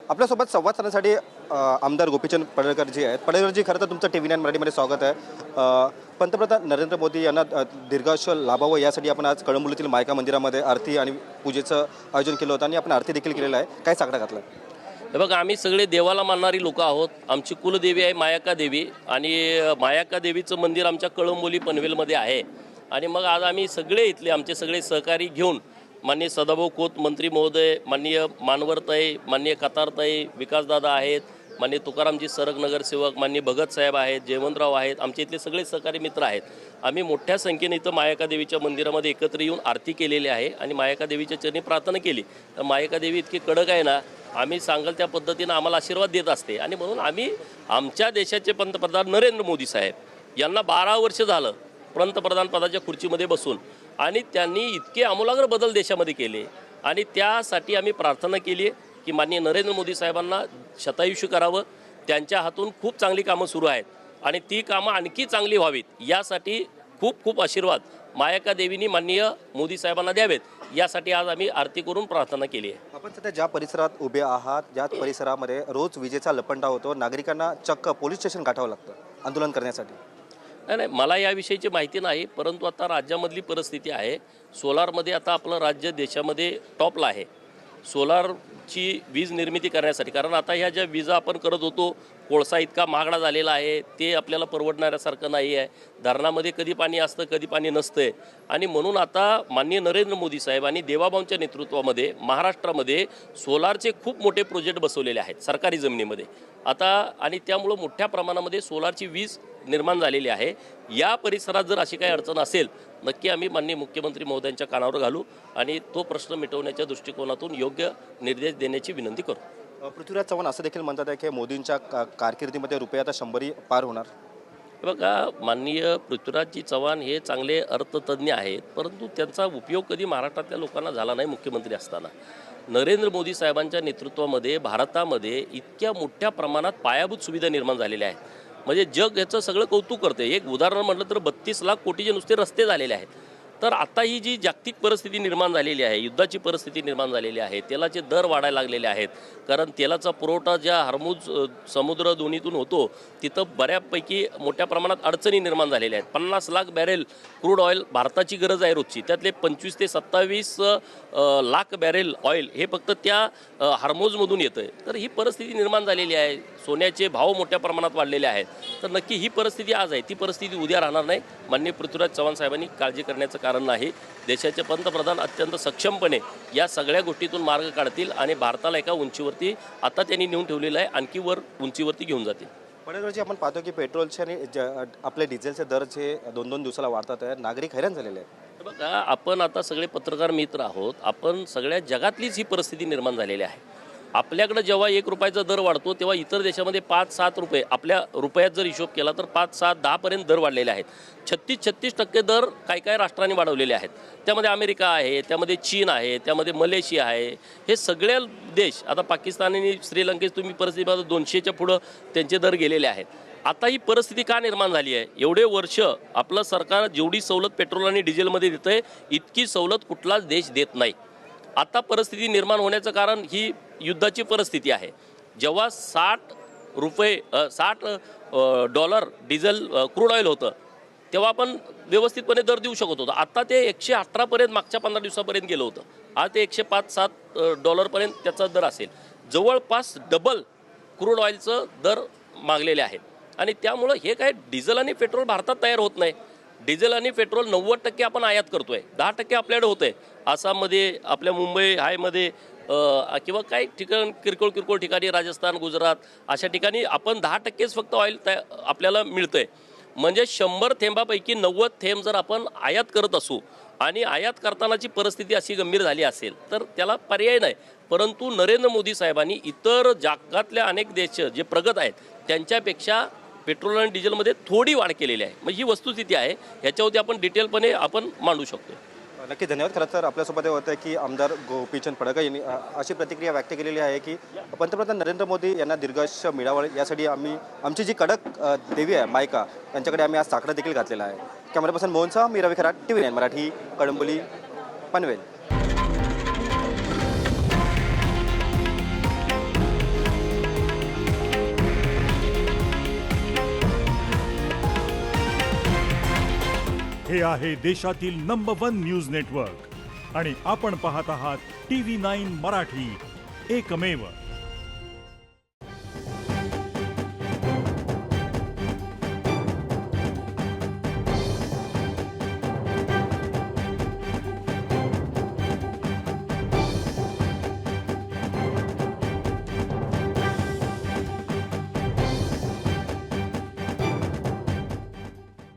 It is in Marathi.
आपल्यासोबत संवाद साधण्यासाठी आमदार गोपीचंद पडळकर जी आहेत. पडळकरजी, खरं तर तुमचं TV9 मराठीमध्ये स्वागत आहे. पंतप्रधान नरेंद्र मोदी यांना दीर्घायुष्य लाभावं यासाठी आपण आज कळंबोलीतील मायका मंदिरामध्ये आरती आणि पूजेचं आयोजन केलं होतं आणि आपण आरती देखील केलेलं आहे. काय साकडा घातला? हे बघा, आम्ही सगळे देवाला मानणारी लोक आहोत. आमची कुलदेवी आहे मायाका देवी आणि मायाका देवीचं मंदिर आमच्या कळंबोली पनवेलमध्ये आहे. आणि मग आज आम्ही सगळे इथले आमचे सगळे सहकारी घेऊन माननीय सदाभाऊ खोत मंत्री महोदय, माननीय मानवरताई, माननीय कतारताई, विकासदादा आहेत, माननीय तुकारामजी सरग नगरसेवक, माननीय भगत साहेब आहेत, जयवंतराव आहेत, आमचे इथले सगळे सहकारी मित्र आहेत. आम्ही मोठ्या संख्येने इथं मायाका देवीच्या मंदिरामध्ये एकत्र येऊन आरती केलेली आहे आणि मायाका देवीच्या चरणी प्रार्थना केली. तर मायाका देवी इतकी कडक आहे ना, आम्ही सांगाल त्या पद्धतीनं आम्हाला आशीर्वाद देत असते. आणि म्हणून आम्ही आमच्या देशाचे पंतप्रधान नरेंद्र मोदी साहेब यांना 12 वर्ष झालं पंतप्रधान पदाच्या खुर्चीमध्ये बसून, आणि त्यांनी इतके आमूलाग्र बदल देशामध्ये केले. आणि त्यासाठी आम्ही प्रार्थना केली आहे की माननीय नरेंद्र मोदी साहेबांना शतायुष्य करावं. त्यांच्या हातून खूप चांगली कामं सुरू आहेत आणि ती कामं आणखी चांगली व्हावीत यासाठी खूप खूप आशीर्वाद मायाका देवीनी माननीय मोदी साहेबांना द्यावेत, यासाठी आज आम्ही आरती करून प्रार्थना केली आहे. आपण सध्या ज्या परिसरात उभे आहात, ज्या परिसरामध्ये रोज विजेचा लपंडा होतो, नागरिकांना चक्क पोलीस स्टेशन गाठावं लागतं आंदोलन करण्यासाठी. नाही, मला याविषयीची माहिती नाही, परंतु आता राज्यामधली परिस्थिती आहे. सोलारमध्ये आता आपलं राज्य देशामध्ये टॉपला आहे सोलारची वीज निर्मिती करण्यासाठी. कारण आता ह्या ज्या विजा आपण करत होतो, कोळसा इतका महागडा झालेला आहे, ते आपल्याला परवडणाऱ्यासारखं नाही आहे. धरणामध्ये कधी पाणी असतं, कधी पाणी नसतं आहे. आणि म्हणून आता माननीय नरेंद्र मोदी साहेब आणि देवाभाऊंच्या नेतृत्वामध्ये महाराष्ट्रामध्ये सोलारचे खूप मोठे प्रोजेक्ट बसवलेले आहेत सरकारी जमिनीमध्ये आता. आणि त्यामुळं मोठ्या प्रमाणामध्ये सोलारची वीज निर्माण झालेली आहे. या परिसरात जर अशी काही अडचण असेल, नक्की आम्ही माननीय मुख्यमंत्री महोदयांच्या कानावर घालू आणि तो प्रश्न मिटवण्याच्या दृष्टिकोनातून योग्य निर्देश देण्याची विनंती करू. पृथ्वीराज चव्हाण असं देखील म्हणतात आहे की मोदींच्या कारकिर्दीमध्ये रुपये आता 100 पार होणार. बघा, माननीय पृथ्वीराजजी चव्हाण हे चांगले अर्थतज्ञ आहेत, परंतु त्यांचा उपयोग कधी महाराष्ट्रातल्या लोकांना झाला नाही. मुख्यमंत्री असताना नरेंद्र मोदी साहेबांच्या नेतृत्वामध्ये भारतामध्ये इतक्या मोठ्या प्रमाणात पायाभूत सुविधा निर्माण झालेल्या आहेत, म्हणजे जग याचं सगळं कौतुक करते. एक उदाहरण म्हटलं तर 32 लाख कोटीचे नुसते रस्ते झालेले आहेत. तर आता ही जी जागतिक परिस्थिती निर्माण झालेली आहे, युद्धाची परिस्थिती निर्माण झालेली आहे, तेलाचे दर वाढायला लागलेले आहेत. कारण तेलाचा पुरवठा ज्या हर्मुज समुद्र दोन्हीतून होतो तिथं बऱ्यापैकी मोठ्या प्रमाणात अडचणी निर्माण झालेल्या आहेत. 50 लाख बॅरेल क्रूड ऑइल भारताची गरज आहे रोजची, त्यातले 25 ते 27 लाख बॅरेल ऑइल हे फक्त त्या हर्मुजमधून येतं आहे. तर ही परिस्थिती निर्माण झालेली आहे. सोन्याचे भाव मोठ्या प्रमाणात वाढलेले आहेत. तर नक्की ही परिस्थिती आज आहे, ती परिस्थिती उद्या राहणार नाही. माननीय पृथ्वीराज चव्हाण साहेबांनी काळजी करण्याचं कारण नाही. देशाचे पंतप्रधान अत्यंत सक्षमपणे या सगळ्या गोष्टीतून मार्ग काढतील आणि भारताला एका उंचीवरती आता त्यांनी नेऊन ठेवलेलं आहे, आणखी वर उंचीवरती घेऊन जातील. पडळकरजी, आपण पाहतो की पेट्रोलचे आणि आपले डिझेलचे दर जे 2-2 दिवसाला वाढतात आहे, नागरिक हैराण झालेले आहेत. बघा, आपण आता सगळे पत्रकार मित्र आहोत. आपण सगळ्या जगातलीच ही परिस्थिती निर्माण झालेली आहे. आपल्याकडे जेव्हा 1 रुपयाचा दर वाढतो तेव्हा इतर देशामध्ये 5-7 रुपये, आपल्या रुपयात जर हिशोब केला तर 5-7-10पर्यंत दर वाढलेले आहेत. 36% दर काही राष्ट्रांनी वाढवलेले आहेत. त्यामध्ये अमेरिका आहे, त्यामध्ये चीन आहे, त्यामध्ये मलेशिया आहे. हे सगळे देश, आता पाकिस्तान आणि श्रीलंकेत तुम्ही परिस्थिती पाहता 200च्या पुढं त्यांचे दर गेलेले आहेत. आता ही परिस्थिती का निर्माण झाली आहे? एवढे वर्ष आपलं सरकार जेवढी सवलत पेट्रोल आणि डिझेलमध्ये देतं आहे, इतकी सवलत कुठलाच देश देत नाही. आता परिस्थिती निर्माण होण्याचं कारण ही युद्धाची परिस्थिती आहे. जेव्हा $60 डिझेल क्रूड ऑइल होतं तेव्हा आपण व्यवस्थितपणे दर देऊ शकत होतो. आता ते 118पर्यंत मागच्या 15 दिवसापर्यंत गेलं होतं. आज ते $105-7पर्यंत त्याचा दर असेल. जवळपास डबल क्रूड ऑइलचं दर मागलेले आहेत. आणि त्यामुळं हे काय डिझेल आणि पेट्रोल भारतात तयार होत नाही. डिझेल आणि पेट्रोल 90% आपण आयात करतो आहे, 10% आपल्याकडे होतं आहे. आसाममध्ये, आपल्या मुंबई हायमध्ये किंवा काही ठिकाण किरकोळ ठिकाणी, राजस्थान, गुजरात अशा ठिकाणी आपण 10%च फक्त ऑइल आपल्याला मिळतं आहे. म्हणजे 100 थेंबापैकी 90 थेंब जर आपण आयात करत असू आणि आयात करतानाची परिस्थिती अशी गंभीर झाली असेल तर त्याला पर्याय नाही. परंतु नरेंद्र मोदी साहेबांनी इतर जगातल्या अनेक देश जे प्रगत आहेत त्यांच्यापेक्षा पेट्रोल आणि डिझेलमध्ये थोडी वाढ केलेली आहे. म्हणजे ही वस्तुस्थिती आहे, ह्याच्यावरती आपण डिटेलपणे आपण मांडू शकतो. नक्की, धन्यवाद. खरं तर आपल्यासोबत हे होतं की आमदार गोपीचंद पडळकर यांनी अशी प्रतिक्रिया व्यक्त केलेली आहे की पंतप्रधान नरेंद्र मोदी यांना दीर्घायुष्य मिळावं यासाठी आमची जी कडक देवी आहे मायका, त्यांच्याकडे आम्ही आज साकडा देखील घातलेला आहे. कॅमेरा पर्सन मोहनसह मी रवी खरात, TV9 मराठी, कळंबोली, पनवेल. हे आहे देशातील नंबर 1 न्यूज नेटवर्क आणि आपण पाहत आहात TV9 मराठी, एकमेव.